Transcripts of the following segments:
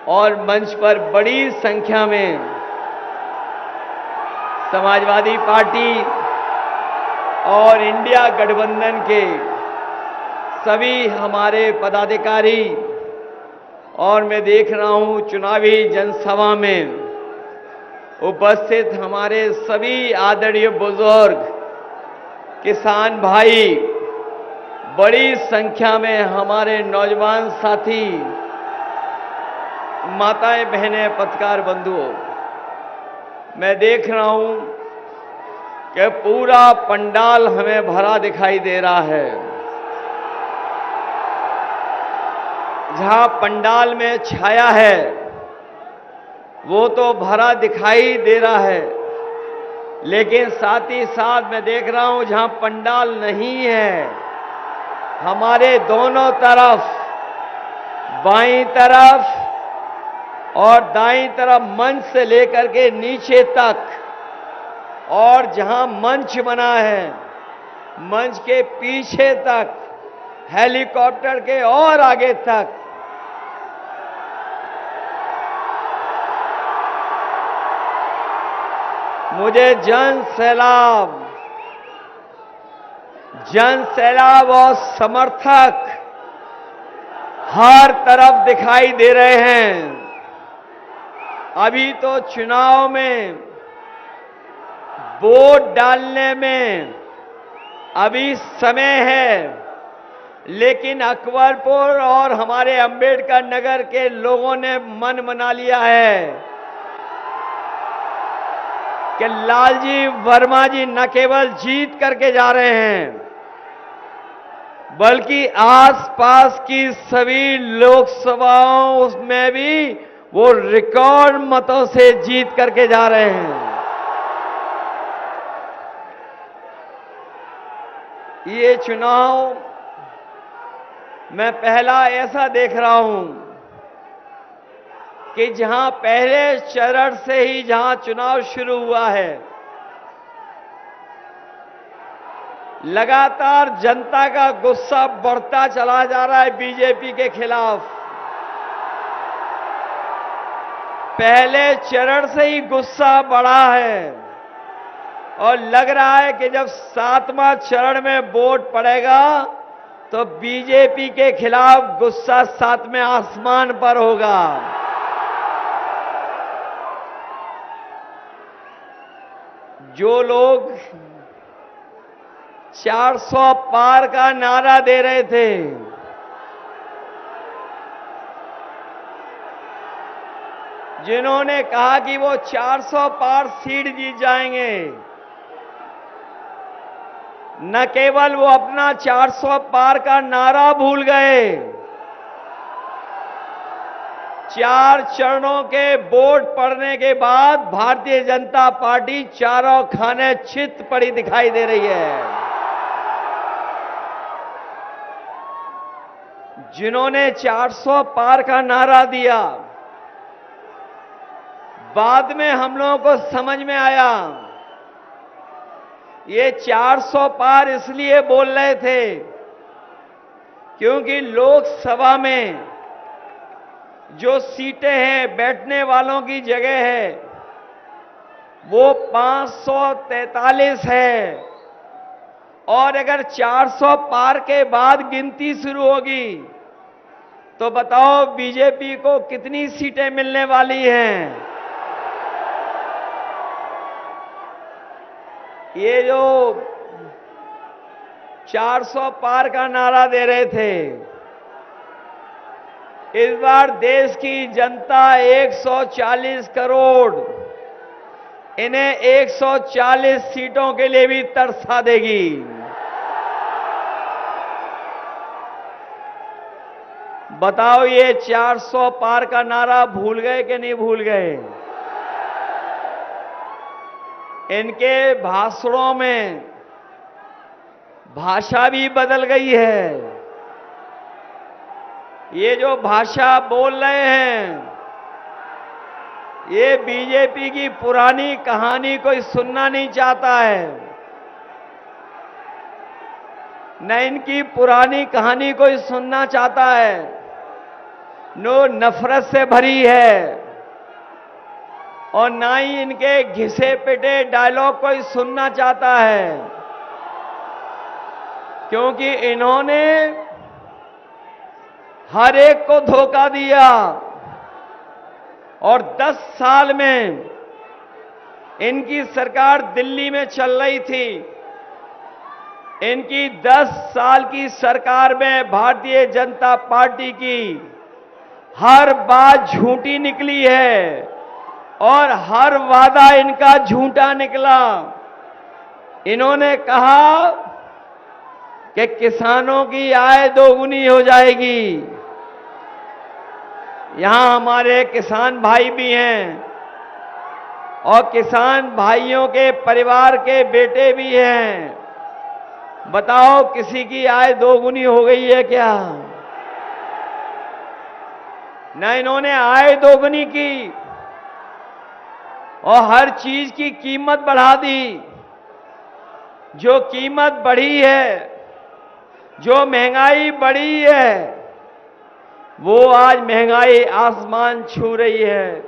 और मंच पर बड़ी संख्या में समाजवादी पार्टी और इंडिया गठबंधन के सभी हमारे पदाधिकारी और मैं देख रहा हूं चुनावी जनसभा में उपस्थित हमारे सभी आदरणीय बुजुर्ग, किसान भाई, बड़ी संख्या में हमारे नौजवान साथी, माताएं, बहनें, पत्रकार बंधुओं, मैं देख रहा हूं कि पूरा पंडाल हमें भरा दिखाई दे रहा है। जहां पंडाल में छाया है वो तो भरा दिखाई दे रहा है, लेकिन साथ ही साथ मैं देख रहा हूं जहां पंडाल नहीं है, हमारे दोनों तरफ, बाईं तरफ और दाईं तरफ मंच से लेकर के नीचे तक, और जहां मंच बना है मंच के पीछे तक, हेलीकॉप्टर के और आगे तक मुझे जन सैलाब और समर्थक हर तरफ दिखाई दे रहे हैं। अभी तो चुनाव में वोट डालने में अभी समय है, लेकिन अकबरपुर और हमारे अंबेडकर नगर के लोगों ने मन बना लिया है कि लालजी वर्मा जी न केवल जीत करके जा रहे हैं, बल्कि आसपास की सभी लोकसभाओं में भी वो रिकॉर्ड मतों से जीत करके जा रहे हैं। ये चुनाव मैं पहला ऐसा देख रहा हूं कि जहां पहले चरण से ही जहां चुनाव शुरू हुआ है, लगातार जनता का गुस्सा बढ़ता चला जा रहा है बीजेपी के खिलाफ। पहले चरण से ही गुस्सा बढ़ा है और लग रहा है कि जब 7वां चरण में वोट पड़ेगा तो बीजेपी के खिलाफ गुस्सा 7वें आसमान पर होगा। जो लोग 400 पार का नारा दे रहे थे, जिन्होंने कहा कि वो 400 पार सीट जीत जाएंगे, न केवल वो अपना 400 पार का नारा भूल गए, 4 चरणों के वोट पड़ने के बाद भारतीय जनता पार्टी चारों खाने चित पड़ी दिखाई दे रही है। जिन्होंने 400 पार का नारा दिया, बाद में हम लोगों को समझ में आया ये 400 पार इसलिए बोल रहे थे क्योंकि लोकसभा में जो सीटें हैं, बैठने वालों की जगह है, वो 543 है, और अगर 400 पार के बाद गिनती शुरू होगी तो बताओ बीजेपी को कितनी सीटें मिलने वाली हैं। ये जो 400 पार का नारा दे रहे थे, इस बार देश की जनता 140 करोड़ इन्हें 140 सीटों के लिए भी तरसा देगी। बताओ ये 400 पार का नारा भूल गए कि नहीं भूल गए? इनके भाषणों में भाषा भी बदल गई है। ये जो भाषा बोल रहे हैं, ये बीजेपी की पुरानी कहानी कोई सुनना नहीं चाहता है, न इनकी पुरानी कहानी कोई सुनना चाहता है, नो नफरत से भरी है और ना ही इनके घिसे पिटे डायलॉग कोई सुनना चाहता है, क्योंकि इन्होंने हर एक को धोखा दिया और 10 साल में इनकी सरकार दिल्ली में चल रही थी। इनकी 10 साल की सरकार में भारतीय जनता पार्टी की हर बात झूठी निकली है और हर वादा इनका झूठा निकला। इन्होंने कहा कि किसानों की आय दोगुनी हो जाएगी। यहां हमारे किसान भाई भी हैं और किसान भाइयों के परिवार के बेटे भी हैं। बताओ, किसी की आय दोगुनी हो गई है क्या? न इन्होंने आय दोगुनी की और हर चीज की कीमत बढ़ा दी। जो कीमत बढ़ी है, जो महंगाई बढ़ी है, वो आज महंगाई आसमान छू रही है।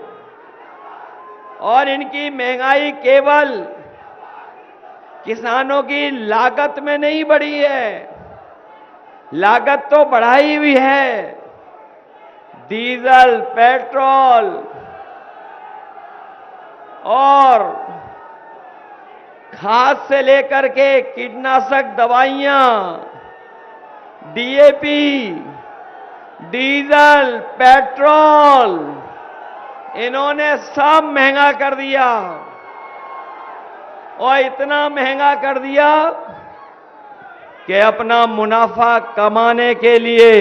और इनकी महंगाई केवल किसानों की लागत में नहीं बढ़ी है, लागत तो बढ़ाई हुई है। डीजल, पेट्रोल और खाद से लेकर के कीटनाशक दवाइयां, डीएपी, डीजल, पेट्रोल, इन्होंने सब महंगा कर दिया और इतना महंगा कर दिया कि अपना मुनाफा कमाने के लिए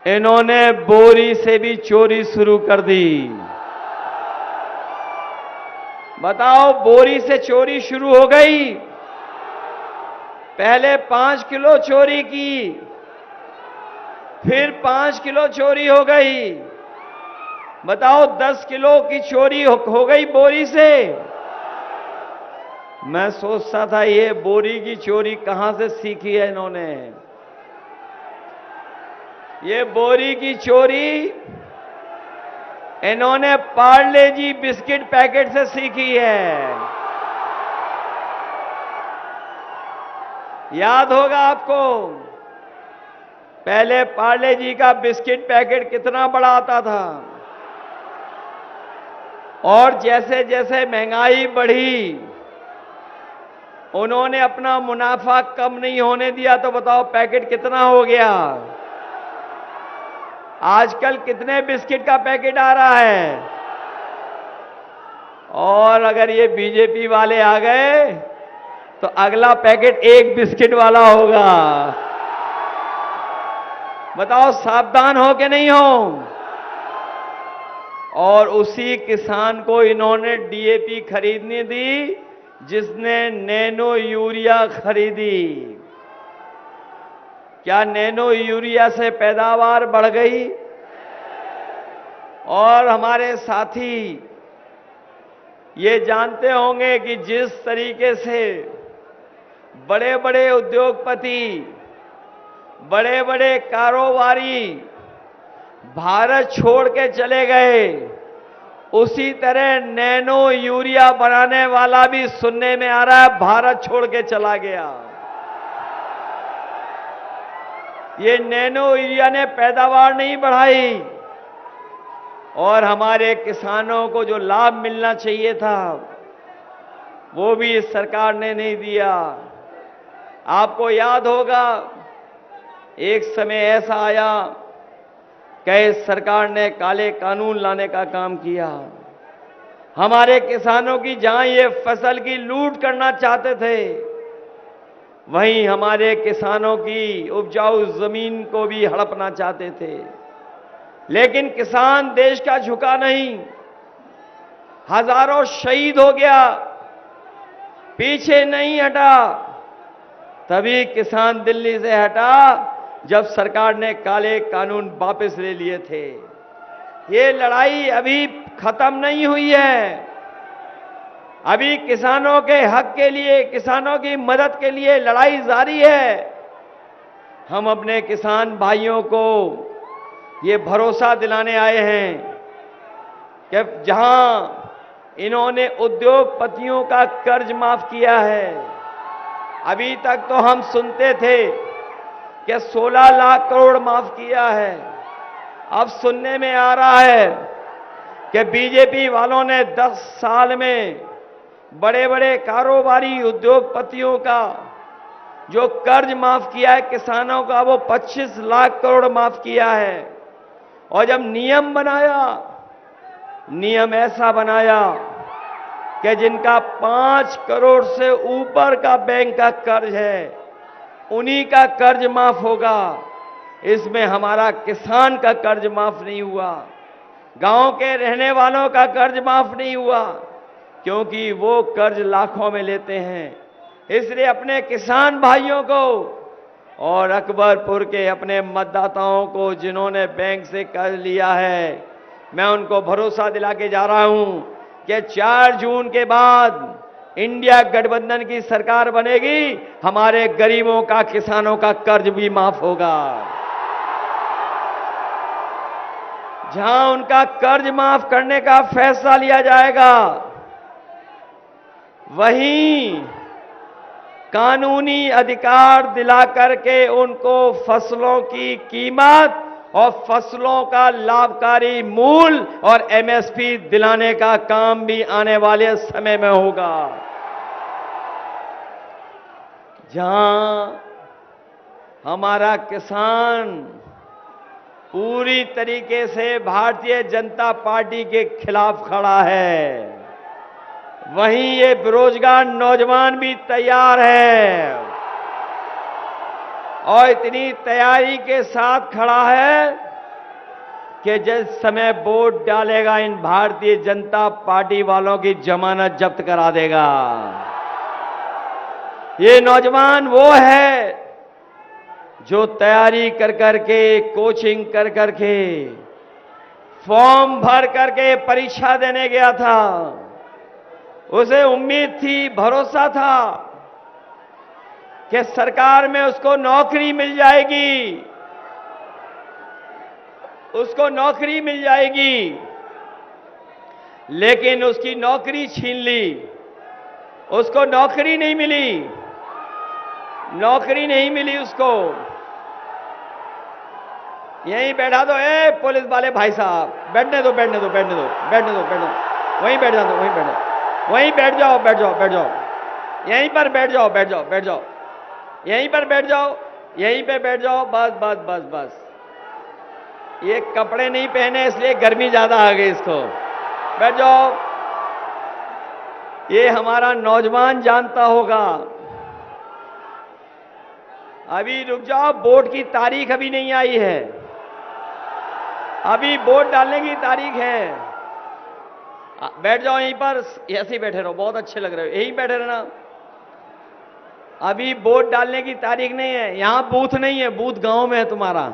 इन्होंने बोरी से भी चोरी शुरू कर दी। बताओ, बोरी से चोरी शुरू हो गई। पहले 5 किलो चोरी की, फिर 5 किलो चोरी हो गई। बताओ, 10 किलो की चोरी हो गई बोरी से। मैं सोचता था ये बोरी की चोरी कहां से सीखी है इन्होंने। ये बोरी की चोरी इन्होंने पार्ले जी बिस्किट पैकेट से सीखी है। याद होगा आपको, पहले पार्ले जी का बिस्किट पैकेट कितना बड़ा आता था और जैसे जैसे महंगाई बढ़ी उन्होंने अपना मुनाफा कम नहीं होने दिया। तो बताओ, पैकेट कितना हो गया? आजकल कितने बिस्किट का पैकेट आ रहा है? और अगर ये बीजेपी वाले आ गए तो अगला पैकेट 1 बिस्किट वाला होगा। बताओ, सावधान हो कि नहीं हो? और उसी किसान को इन्होंने डीएपी खरीदने दी जिसने नैनो यूरिया खरीदी। क्या नैनो यूरिया से पैदावार बढ़ गई? और हमारे साथी ये जानते होंगे कि जिस तरीके से बड़े बड़े उद्योगपति, बड़े बड़े कारोबारी भारत छोड़ के चले गए, उसी तरह नैनो यूरिया बनाने वाला भी सुनने में आ रहा है भारत छोड़ के चला गया। ये नैनो यूरिया ने पैदावार नहीं बढ़ाई और हमारे किसानों को जो लाभ मिलना चाहिए था वो भी इस सरकार ने नहीं दिया। आपको याद होगा, एक समय ऐसा आया कि इस सरकार ने काले कानून लाने का काम किया। हमारे किसानों की जहां ये फसल की लूट करना चाहते थे, वहीं हमारे किसानों की उपजाऊ जमीन को भी हड़पना चाहते थे। लेकिन किसान देश का झुका नहीं, हजारों शहीद हो गया, पीछे नहीं हटा। तभी किसान दिल्ली से हटा जब सरकार ने काले कानून वापस ले लिए थे। ये लड़ाई अभी खत्म नहीं हुई है। अभी किसानों के हक के लिए, किसानों की मदद के लिए लड़ाई जारी है। हम अपने किसान भाइयों को ये भरोसा दिलाने आए हैं कि जहां इन्होंने उद्योगपतियों का कर्ज माफ किया है, अभी तक तो हम सुनते थे कि 16 लाख करोड़ माफ किया है। अब सुनने में आ रहा है कि बीजेपी वालों ने 10 साल में बड़े बड़े कारोबारी उद्योगपतियों का जो कर्ज माफ किया है किसानों का, वो 25 लाख करोड़ माफ किया है। और जब नियम ऐसा बनाया कि जिनका 5 करोड़ से ऊपर का बैंक का कर्ज है, उन्हीं का कर्ज माफ होगा। इसमें हमारा किसान का कर्ज माफ नहीं हुआ, गांव के रहने वालों का कर्ज माफ नहीं हुआ, क्योंकि वो कर्ज लाखों में लेते हैं। इसलिए अपने किसान भाइयों को और अकबरपुर के अपने मतदाताओं को जिन्होंने बैंक से कर्ज लिया है, मैं उनको भरोसा दिला के जा रहा हूं कि 4 जून के बाद इंडिया गठबंधन की सरकार बनेगी, हमारे गरीबों का, किसानों का कर्ज भी माफ होगा। जहां उनका कर्ज माफ करने का फैसला लिया जाएगा, वहीं कानूनी अधिकार दिला करके उनको फसलों की कीमत और फसलों का लाभकारी मूल्य और एमएसपी दिलाने का काम भी आने वाले समय में होगा। जहां हमारा किसान पूरी तरीके से भारतीय जनता पार्टी के खिलाफ खड़ा है, वहीं ये बेरोजगार नौजवान भी तैयार है और इतनी तैयारी के साथ खड़ा है कि जिस समय वोट डालेगा इन भारतीय जनता पार्टी वालों की जमानत जब्त करा देगा। ये नौजवान वो है जो तैयारी कर करके, कोचिंग कर करके, फॉर्म भर करके परीक्षा देने गया था। उसे उम्मीद थी, भरोसा था कि सरकार में उसको नौकरी मिल जाएगी, उसको नौकरी मिल जाएगी, लेकिन उसकी नौकरी छीन ली। उसको नौकरी नहीं मिली, नौकरी नहीं मिली उसको। यहीं बैठा दो, पुलिस वाले भाई साहब, बैठने दो, बैठने दो, बैठने दो, बैठने दो, बैठने दो, वहीं बैठ जाओ, वहीं बैठ जाओ, वहीं बैठ जाओ, बैठ जाओ, बैठ जाओ, यहीं पर बैठ जाओ, बैठ जाओ, बैठ जाओ, यहीं पर बैठ जाओ, यहीं पे बैठ जाओ, बस बस बस बस। ये कपड़े नहीं पहने इसलिए गर्मी ज्यादा आ गई इसको। बैठ जाओ। ये हमारा नौजवान जानता होगा। अभी रुक जाओ, वोट की तारीख अभी नहीं आई है, अभी वोट डालने की तारीख है। बैठ जाओ यहीं पर, ऐसे ही बैठे रहो, बहुत अच्छे लग रहे हो, यहीं बैठे रहना। अभी वोट डालने की तारीख नहीं है, यहां बूथ नहीं है, बूथ गांव में है तुम्हारा।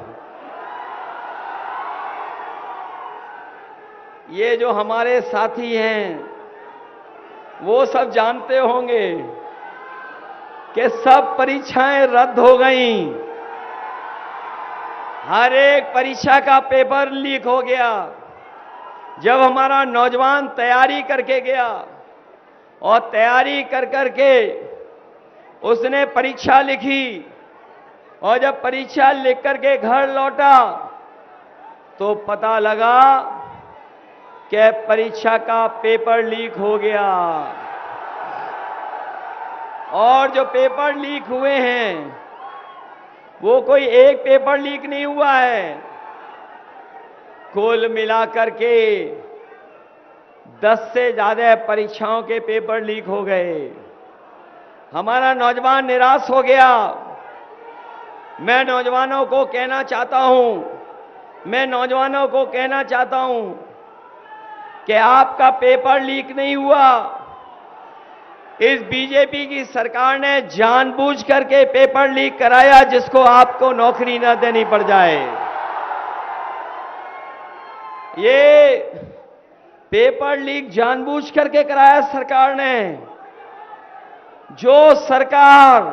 ये जो हमारे साथी हैं वो सब जानते होंगे कि सब परीक्षाएं रद्द हो गईं, हर एक परीक्षा का पेपर लीक हो गया। जब हमारा नौजवान तैयारी करके गया और तैयारी कर करके उसने परीक्षा लिखी और जब परीक्षा लिख करके घर लौटा तो पता लगा कि परीक्षा का पेपर लीक हो गया। और जो पेपर लीक हुए हैं वो कोई एक पेपर लीक नहीं हुआ है, कुल मिलाकर के 10 से ज्यादा परीक्षाओं के पेपर लीक हो गए। हमारा नौजवान निराश हो गया। मैं नौजवानों को कहना चाहता हूं कि आपका पेपर लीक नहीं हुआ, इस बीजेपी की सरकार ने जानबूझ करके पेपर लीक कराया जिसको आपको नौकरी न देनी पड़ जाए। ये पेपर लीक जानबूझ करके कराया सरकार ने। जो सरकार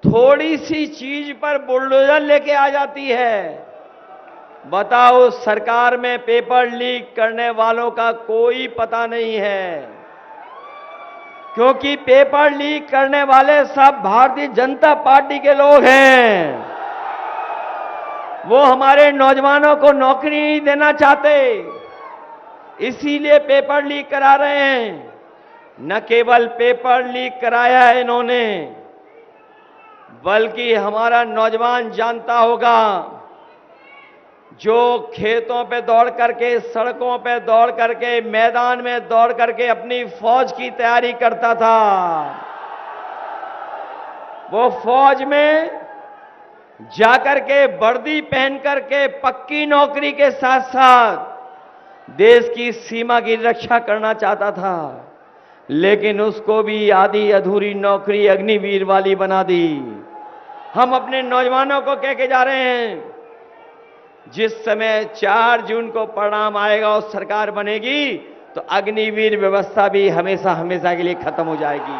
थोड़ी सी चीज पर बुलडोजर लेके आ जाती है बताओ, सरकार में पेपर लीक करने वालों का कोई पता नहीं है, क्योंकि पेपर लीक करने वाले सब भारतीय जनता पार्टी के लोग हैं। वो हमारे नौजवानों को नौकरी नहीं देना चाहते, इसीलिए पेपर लीक करा रहे हैं। न केवल पेपर लीक कराया है इन्होंने, बल्कि हमारा नौजवान जानता होगा, जो खेतों पे दौड़ करके, सड़कों पे दौड़ करके, मैदान में दौड़ करके अपनी फौज की तैयारी करता था, वो फौज में जाकर के वर्दी पहन करके पक्की नौकरी के साथ साथ देश की सीमा की रक्षा करना चाहता था, लेकिन उसको भी आधी अधूरी नौकरी अग्निवीर वाली बना दी। हम अपने नौजवानों को कह के जा रहे हैं, जिस समय 4 जून को परिणाम आएगा और सरकार बनेगी, तो अग्निवीर व्यवस्था भी हमेशा हमेशा के लिए खत्म हो जाएगी।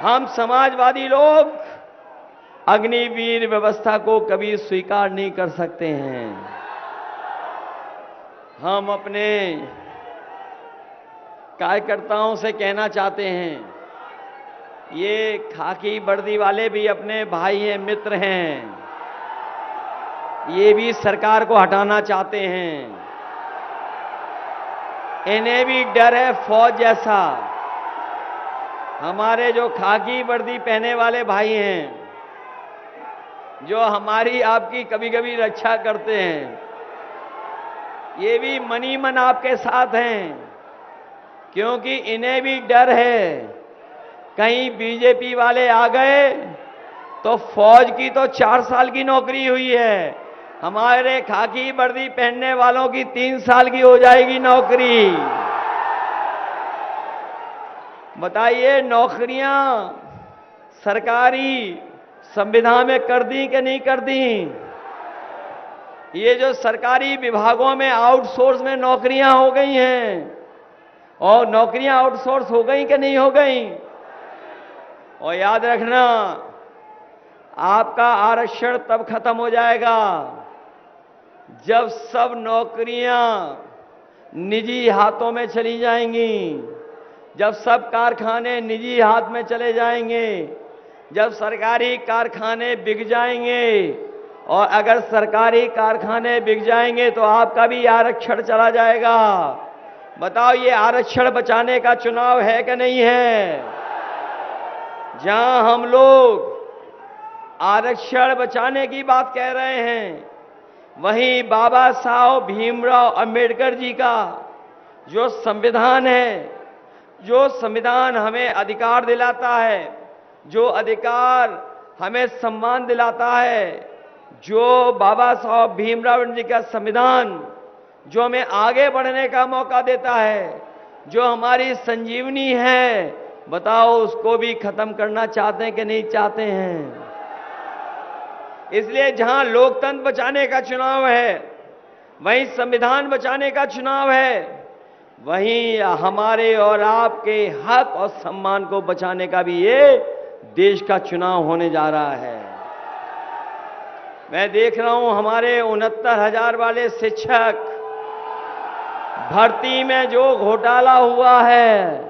हम समाजवादी लोग अग्निवीर व्यवस्था को कभी स्वीकार नहीं कर सकते हैं। हम अपने कार्यकर्ताओं से कहना चाहते हैं, ये खाकी वर्दी वाले भी अपने भाई हैं, मित्र हैं, ये भी सरकार को हटाना चाहते हैं। इन्हें भी डर है फौज जैसा। हमारे जो खाकी वर्दी पहने वाले भाई हैं, जो हमारी आपकी कभी कभी रक्षा करते हैं, ये भी मनी मन आपके साथ हैं, क्योंकि इन्हें भी डर है, कहीं बीजेपी वाले आ गए तो फौज की तो 4 साल की नौकरी हुई है, हमारे खाकी वर्दी पहनने वालों की 3 साल की हो जाएगी नौकरी। बताइए, नौकरियां सरकारी संविधान में कर दी कि नहीं कर दी? ये जो सरकारी विभागों में आउटसोर्स में नौकरियां हो गई हैं, और नौकरियां आउटसोर्स हो गई कि नहीं हो गई? और याद रखना, आपका आरक्षण तब खत्म हो जाएगा जब सब नौकरियां निजी हाथों में चली जाएंगी, जब सब कारखाने निजी हाथ में चले जाएंगे, जब सरकारी कारखाने बिक जाएंगे। और अगर सरकारी कारखाने बिक जाएंगे तो आपका भी आरक्षण चला जाएगा। बताओ, ये आरक्षण बचाने का चुनाव है कि नहीं है? जहां हम लोग आरक्षण बचाने की बात कह रहे हैं, वहीं बाबा साहब भीमराव अंबेडकर जी का जो संविधान है, जो संविधान हमें अधिकार दिलाता है, जो अधिकार हमें सम्मान दिलाता है, जो बाबा साहब भीमराव जी का संविधान जो हमें आगे बढ़ने का मौका देता है, जो हमारी संजीवनी है, बताओ उसको भी खत्म करना चाहते हैं कि नहीं चाहते हैं? इसलिए जहां लोकतंत्र बचाने का चुनाव है, वहीं संविधान बचाने का चुनाव है, वहीं हमारे और आपके हक और सम्मान को बचाने का भी ये देश का चुनाव होने जा रहा है। मैं देख रहा हूं हमारे 69,000 वाले शिक्षक भर्ती में जो घोटाला हुआ है,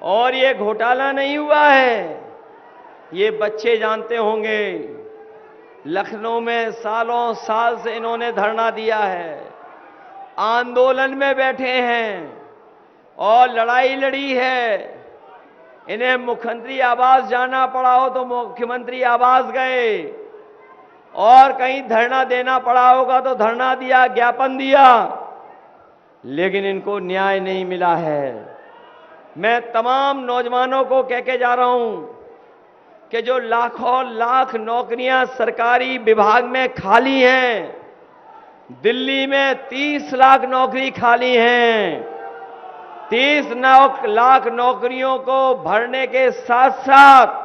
और ये घोटाला नहीं हुआ है, ये बच्चे जानते होंगे। लखनऊ में सालों साल से इन्होंने धरना दिया है, आंदोलन में बैठे हैं और लड़ाई लड़ी है। इन्हें मुख्यमंत्री आवास जाना पड़ा हो तो मुख्यमंत्री आवास गए, और कहीं धरना देना पड़ा होगा तो धरना दिया, ज्ञापन दिया, लेकिन इनको न्याय नहीं मिला है। मैं तमाम नौजवानों को कह के जा रहा हूं कि जो लाखों लाख नौकरियां सरकारी विभाग में खाली हैं, दिल्ली में 30 लाख नौकरी खाली हैं, 30 लाख नौकरियों को भरने के साथ साथ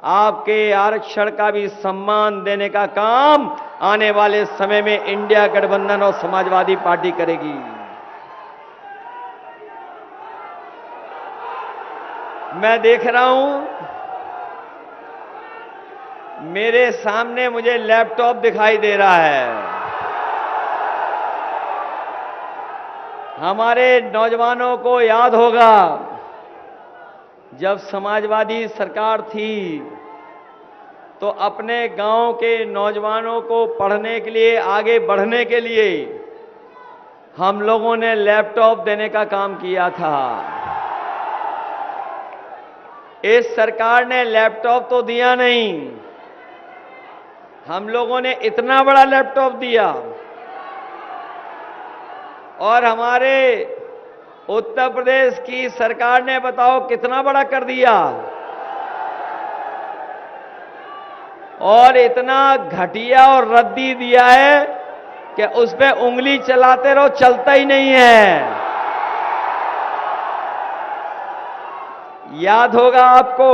आपके आरक्षण का भी सम्मान देने का काम आने वाले समय में इंडिया गठबंधन और समाजवादी पार्टी करेगी। मैं देख रहा हूं मेरे सामने मुझे लैपटॉप दिखाई दे रहा है। हमारे नौजवानों को याद होगा, जब समाजवादी सरकार थी तो अपने गांव के नौजवानों को पढ़ने के लिए, आगे बढ़ने के लिए हम लोगों ने लैपटॉप देने का काम किया था। इस सरकार ने लैपटॉप तो दिया नहीं, हम लोगों ने इतना बड़ा लैपटॉप दिया। और हमारे उत्तर प्रदेश की सरकार ने बताओ कितना बड़ा कर दिया, और इतना घटिया और रद्दी दिया है कि उस पे उंगली चलाते रहो, चलता ही नहीं है। याद होगा आपको,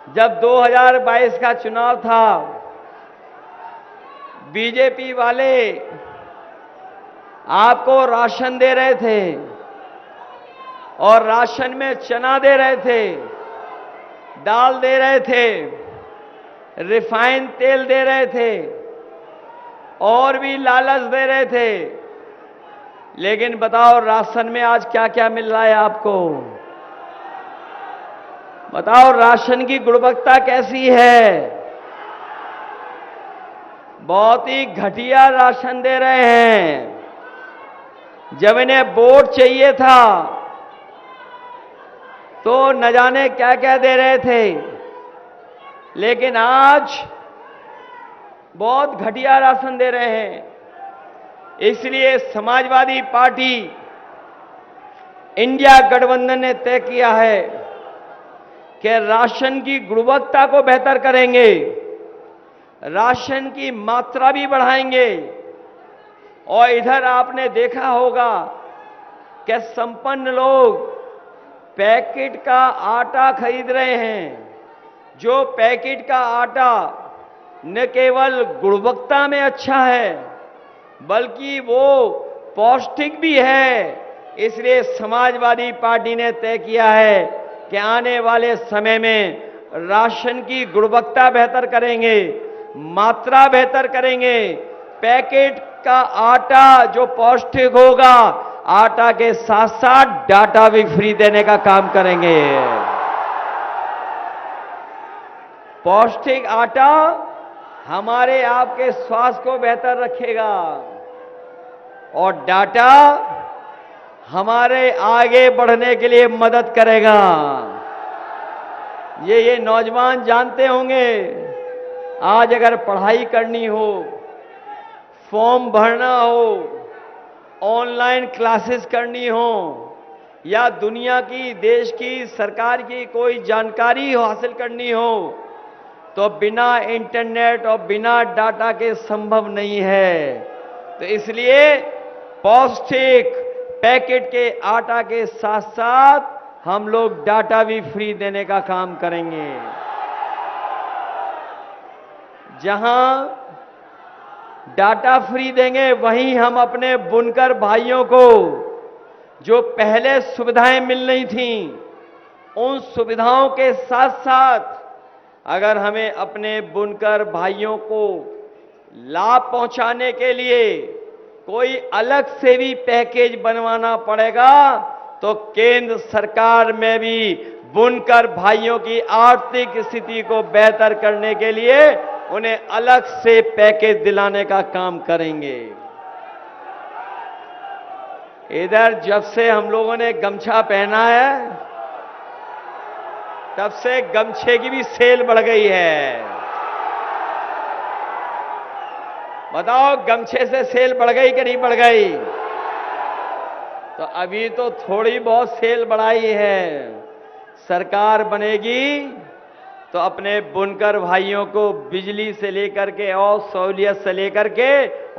जब 2022 का चुनाव था, बीजेपी वाले आपको राशन दे रहे थे और राशन में चना दे रहे थे, दाल दे रहे थे, रिफाइंड तेल दे रहे थे और भी लालच दे रहे थे। लेकिन बताओ राशन में आज क्या क्या मिल रहा है आपको? बताओ राशन की गुणवत्ता कैसी है? बहुत ही घटिया राशन दे रहे हैं। जब इन्हें वोट चाहिए था तो न जाने क्या क्या दे रहे थे, लेकिन आज बहुत घटिया राशन दे रहे हैं। इसलिए समाजवादी पार्टी इंडिया गठबंधन ने तय किया है कि राशन की गुणवत्ता को बेहतर करेंगे, राशन की मात्रा भी बढ़ाएंगे। और इधर आपने देखा होगा कि संपन्न लोग पैकेट का आटा खरीद रहे हैं, जो पैकेट का आटा न केवल गुणवत्ता में अच्छा है बल्कि वो पौष्टिक भी है। इसलिए समाजवादी पार्टी ने तय किया है कि आने वाले समय में राशन की गुणवत्ता बेहतर करेंगे, मात्रा बेहतर करेंगे। पैकेट का आटा जो पौष्टिक होगा, आटा के साथ साथ डाटा भी फ्री देने का काम करेंगे। पौष्टिक आटा हमारे आपके स्वास्थ्य को बेहतर रखेगा और डाटा हमारे आगे बढ़ने के लिए मदद करेगा। ये नौजवान जानते होंगे, आज अगर पढ़ाई करनी हो, फॉर्म भरना हो, ऑनलाइन क्लासेस करनी हो या दुनिया की, देश की, सरकार की कोई जानकारी हासिल करनी हो, तो बिना इंटरनेट और बिना डाटा के संभव नहीं है। तो इसलिए पौष्टिक पैकेट के आटा के साथ साथ हम लोग डाटा भी फ्री देने का काम करेंगे। जहां डाटा फ्री देंगे वहीं हम अपने बुनकर भाइयों को जो पहले सुविधाएं मिल रही थीं, उन सुविधाओं के साथ साथ अगर हमें अपने बुनकर भाइयों को लाभ पहुंचाने के लिए कोई अलग से भी पैकेज बनवाना पड़ेगा, तो केंद्र सरकार में भी बुनकर भाइयों की आर्थिक स्थिति को बेहतर करने के लिए उन्हें अलग से पैकेज दिलाने का काम करेंगे। इधर जब से हम लोगों ने गमछा पहना है, तब से गमछे की भी सेल बढ़ गई है। बताओ गमछे से सेल बढ़ गई कि नहीं बढ़ गई? तो अभी तो थोड़ी बहुत सेल बढ़ाई है। सरकार बनेगी तो अपने बुनकर भाइयों को बिजली से लेकर के और सहूलियत से लेकर के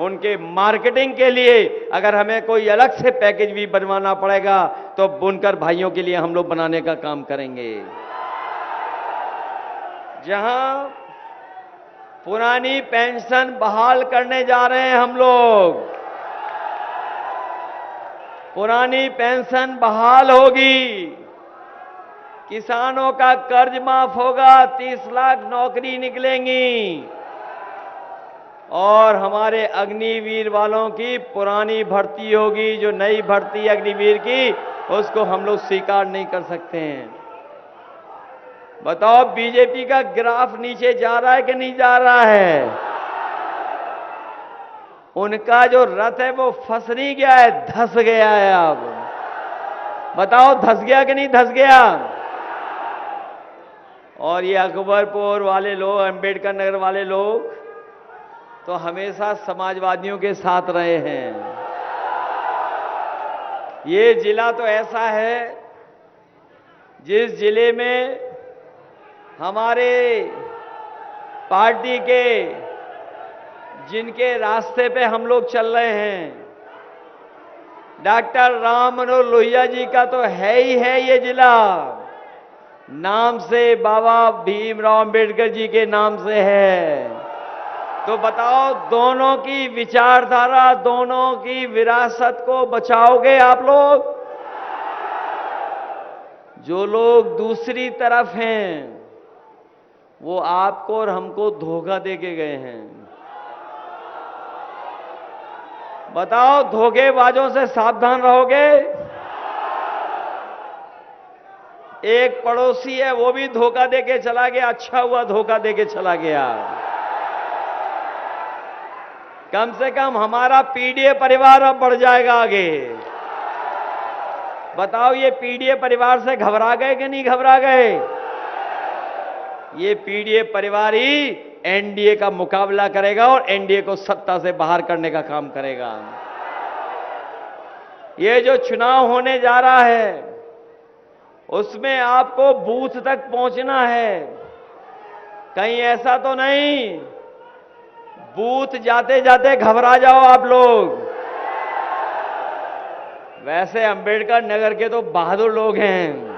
उनके मार्केटिंग के लिए अगर हमें कोई अलग से पैकेज भी बनवाना पड़ेगा तो बुनकर भाइयों के लिए हम लोग बनाने का काम करेंगे। जहां पुरानी पेंशन बहाल करने जा रहे हैं हम लोग, पुरानी पेंशन बहाल होगी किसानों का कर्ज माफ होगा, 30 लाख नौकरी निकलेंगी और हमारे अग्निवीर वालों की पुरानी भर्ती होगी। जो नई भर्ती अग्निवीर की, उसको हम लोग स्वीकार नहीं कर सकते हैं। बताओ, बीजेपी का ग्राफ नीचे जा रहा है कि नहीं जा रहा है? उनका जो रथ है वो फंस नहीं गया है, धस गया है। अब बताओ, धस गया कि नहीं धस गया? और ये अकबरपुर वाले लोग, अंबेडकर नगर वाले लोग तो हमेशा समाजवादियों के साथ रहे हैं। ये जिला तो ऐसा है जिस जिले में हमारे पार्टी के जिनके रास्ते पे हम लोग चल रहे हैं, डॉक्टर राम मनोहर लोहिया जी का तो है ही है ये जिला। नाम से बाबा भीमराव अंबेडकर जी के नाम से है। तो बताओ, दोनों की विचारधारा, दोनों की विरासत को बचाओगे आप लोग? जो लोग दूसरी तरफ हैं वो आपको और हमको धोखा देके गए हैं। बताओ, धोखेबाजों से सावधान रहोगे? एक पड़ोसी है, वो भी धोखा देके चला गया। अच्छा हुआ धोखा देके चला गया। कम से कम हमारा पीडीए परिवार अब बढ़ जाएगा आगे। बताओ, ये पीडीए परिवार से घबरा गए कि नहीं घबरा गए? ये पीडीए परिवार ही एनडीए का मुकाबला करेगा और एनडीए को सत्ता से बाहर करने का काम करेगा। ये जो चुनाव होने जा रहा है उसमें आपको बूथ तक पहुंचना है। कहीं ऐसा तो नहीं बूथ जाते जाते घबरा जाओ आप लोग। वैसे अंबेडकर नगर के तो बहादुर लोग हैं,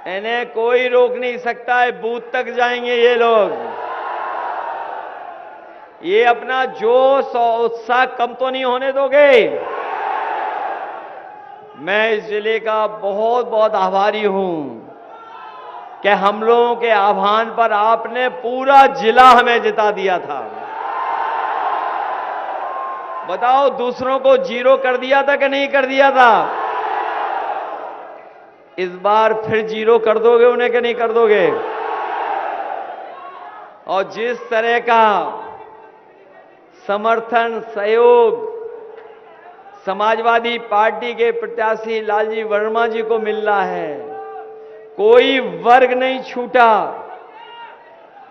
इन्हें कोई रोक नहीं सकता है। बूथ तक जाएंगे ये लोग। ये अपना जोश और उत्साह कम तो नहीं होने दोगे? मैं इस जिले का बहुत बहुत आभारी हूं कि हम लोगों के आह्वान पर आपने पूरा जिला हमें जिता दिया था। बताओ, दूसरों को जीरो कर दिया था कि नहीं कर दिया था? इस बार फिर जीरो कर दोगे उन्हें कि नहीं कर दोगे? और जिस तरह का समर्थन, सहयोग समाजवादी पार्टी के प्रत्याशी लालजी वर्मा जी को मिल रहा है, कोई वर्ग नहीं छूटा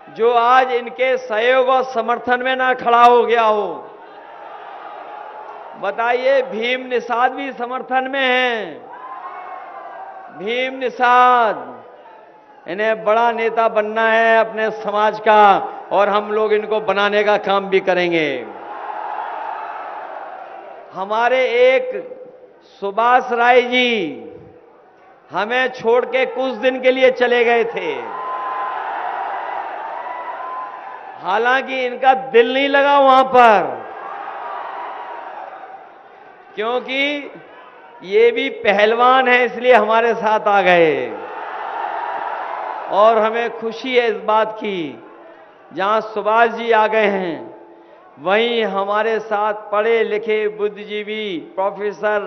जो आज इनके सहयोग और समर्थन में ना खड़ा हो गया हो। बताइए, भीम निषाद भी समर्थन में हैं। भीम निषाद, इन्हें बड़ा नेता बनना है अपने समाज का और हम लोग इनको बनाने का काम भी करेंगे। हमारे एक सुभाष राय जी हमें छोड़ के कुछ दिन के लिए चले गए थे। हालांकि इनका दिल नहीं लगा वहां पर, क्योंकि ये भी पहलवान है, इसलिए हमारे साथ आ गए। और हमें खुशी है इस बात की, जहां सुभाष जी आ गए हैं वहीं हमारे साथ पढ़े लिखे बुद्धिजीवी प्रोफेसर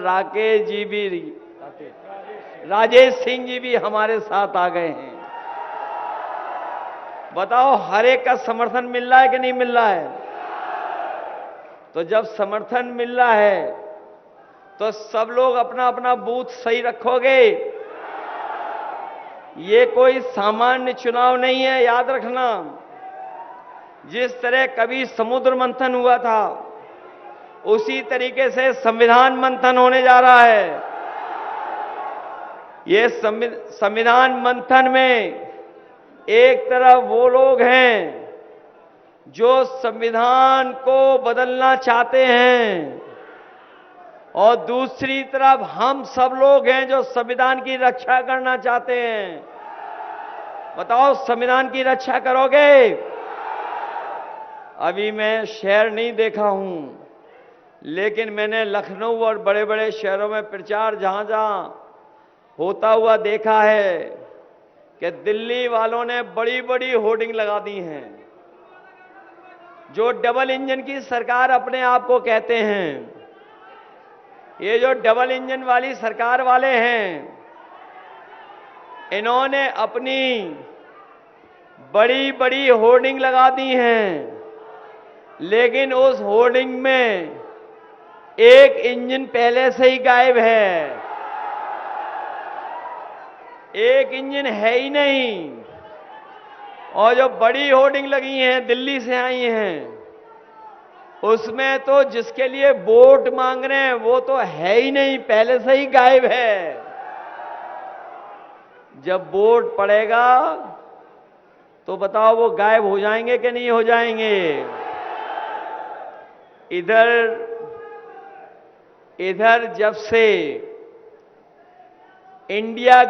राजेश सिंह जी भी हमारे साथ आ गए हैं। बताओ, हर एक का समर्थन मिल रहा है कि नहीं मिल रहा है? तो जब समर्थन मिल रहा है तो सब लोग अपना अपना बूथ सही रखोगे। ये कोई सामान्य चुनाव नहीं है, याद रखना। जिस तरह कभी समुद्र मंथन हुआ था उसी तरीके से संविधान मंथन होने जा रहा है। ये संविधान मंथन में एक तरफ वो लोग हैं जो संविधान को बदलना चाहते हैं और दूसरी तरफ हम सब लोग हैं जो संविधान की रक्षा करना चाहते हैं। बताओ, संविधान की रक्षा करोगे? अभी मैं शहर नहीं देखा हूं, लेकिन मैंने लखनऊ और बड़े बड़े शहरों में प्रचार जहां जहां होता हुआ देखा है कि दिल्ली वालों ने बड़ी बड़ी होर्डिंग लगा दी हैं। जो डबल इंजन की सरकार अपने आप को कहते हैं, ये जो डबल इंजन वाली सरकार वाले हैं, इन्होंने अपनी बड़ी बड़ी होर्डिंग लगा दी हैं, लेकिन उस होर्डिंग में एक इंजन पहले से ही गायब है। एक इंजन है ही नहीं। और जो बड़ी होर्डिंग लगी हैं, दिल्ली से आई हैं, उसमें तो जिसके लिए वोट मांग रहे हैं वो तो है ही नहीं, पहले से ही गायब है। जब वोट पड़ेगा तो बताओ वो गायब हो जाएंगे कि नहीं हो जाएंगे? इधर जब से इंडिया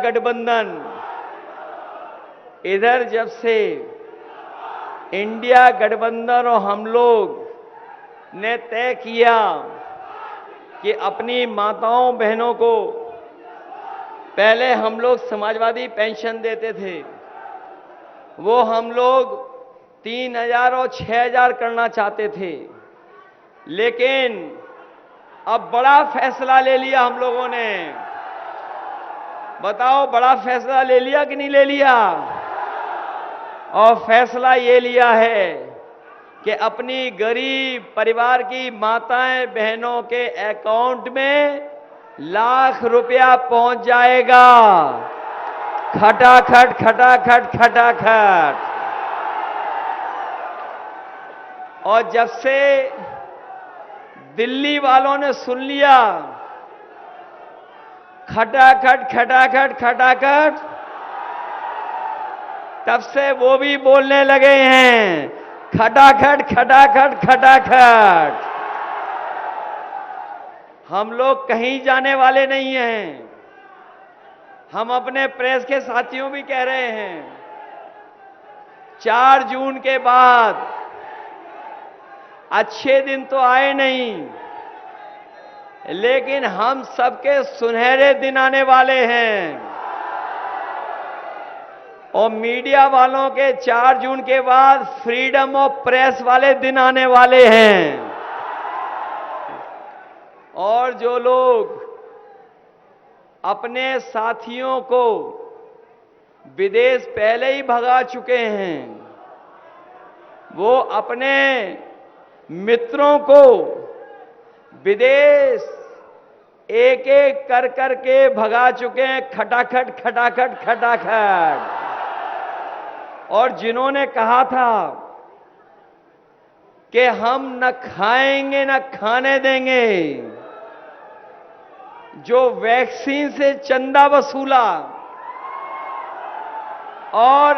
गठबंधन और हम लोग ने तय किया कि अपनी माताओं बहनों को पहले हम लोग समाजवादी पेंशन देते थे, वो हम लोग 3,000 और 6,000 करना चाहते थे, लेकिन अब बड़ा फैसला ले लिया हम लोगों ने। बताओ, बड़ा फैसला ले लिया कि नहीं ले लिया? और फैसला ये लिया है कि अपनी गरीब परिवार की माताएं बहनों के अकाउंट में लाख रुपया पहुंच जाएगा। खटाखट खटाखट खटाखट। और जब से दिल्ली वालों ने सुन लिया खटाखट खटाखट खटाखट, तब से वो भी बोलने लगे हैं खटाखट खटाखट खटाखट। हम लोग कहीं जाने वाले नहीं हैं। हम अपने प्रेस के साथियों भी कह रहे हैं, 4 जून के बाद अच्छे दिन तो आए नहीं, लेकिन हम सबके सुनहरे दिन आने वाले हैं। और मीडिया वालों के 4 जून के बाद फ्रीडम ऑफ प्रेस वाले दिन आने वाले हैं। और जो लोग अपने साथियों को विदेश पहले ही भगा चुके हैं, वो अपने मित्रों को विदेश एक एक कर करके भगा चुके हैं। खटाखट खटाखट खटाखट। और जिन्होंने कहा था कि हम न खाएंगे न खाने देंगे, जो वैक्सीन से चंदा वसूला और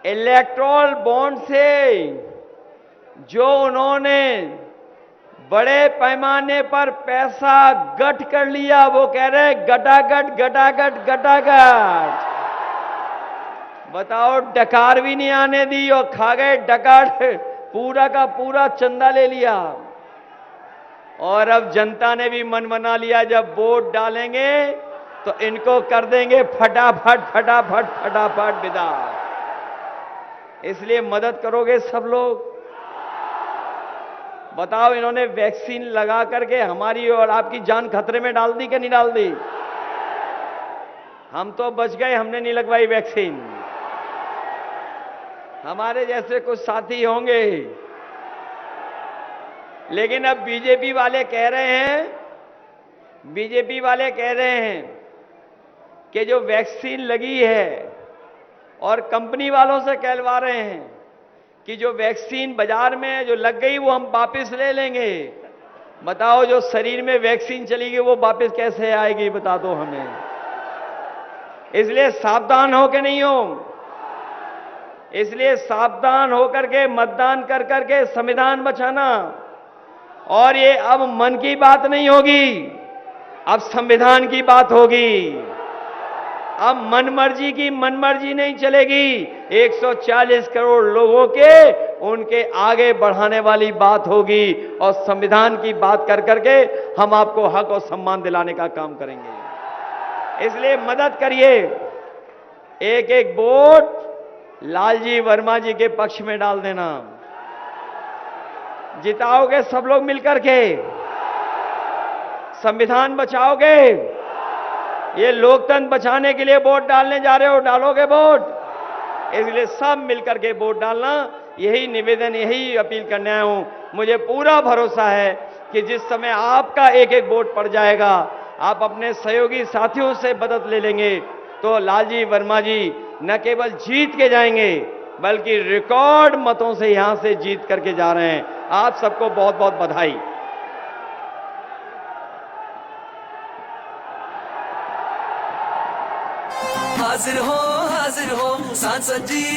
इलेक्टोरल बॉन्ड से जो उन्होंने बड़े पैमाने पर पैसा गठ कर लिया, वो कह रहे गटागट गटागट गटागट। बताओ, डकार भी नहीं आने दी और खा गए डकार, पूरा का पूरा चंदा ले लिया। और अब जनता ने भी मन बना लिया, जब वोट डालेंगे तो इनको कर देंगे फटाफट फटाफट फटाफट विदा। इसलिए मदद करोगे सब लोग? बताओ, इन्होंने वैक्सीन लगा करके हमारी और आपकी जान खतरे में डाल दी कि नहीं डाल दी? हम तो बच गए, हमने नहीं लगवाई वैक्सीन। हमारे जैसे कुछ साथी होंगे, लेकिन अब बीजेपी वाले कह रहे हैं कि जो वैक्सीन लगी है, और कंपनी वालों से कहलवा रहे हैं कि जो वैक्सीन बाजार में जो लग गई वो हम वापस ले लेंगे। बताओ, जो शरीर में वैक्सीन चली गई वो वापस कैसे आएगी? बता दो हमें। इसलिए सावधान हो के नहीं हो, इसलिए सावधान होकर के मतदान कर करके संविधान बचाना। और ये अब मन की बात नहीं होगी, अब संविधान की बात होगी। अब मनमर्जी की मनमर्जी नहीं चलेगी। 140 करोड़ लोगों के उनके आगे बढ़ाने वाली बात होगी, और संविधान की बात कर करके हम आपको हक और सम्मान दिलाने का काम करेंगे। इसलिए मदद करिए, एक एक वोट लालजी वर्मा जी के पक्ष में डाल देना। जिताओगे सब लोग मिलकर के, संविधान बचाओगे, ये लोकतंत्र बचाने के लिए वोट डालने जा रहे हो, डालोगे वोट, इसलिए सब मिलकर के वोट डालना। यही निवेदन, यही अपील करने आया हूं। मुझे पूरा भरोसा है कि जिस समय आपका एक एक वोट पड़ जाएगा, आप अपने सहयोगी साथियों से मदद ले लेंगे, तो लालजी वर्मा जी न केवल जीत के जाएंगे, बल्कि रिकॉर्ड मतों से यहां से जीत करके जा रहे हैं। आप सबको बहुत बहुत बधाई। हाजिर हो सांसद जी।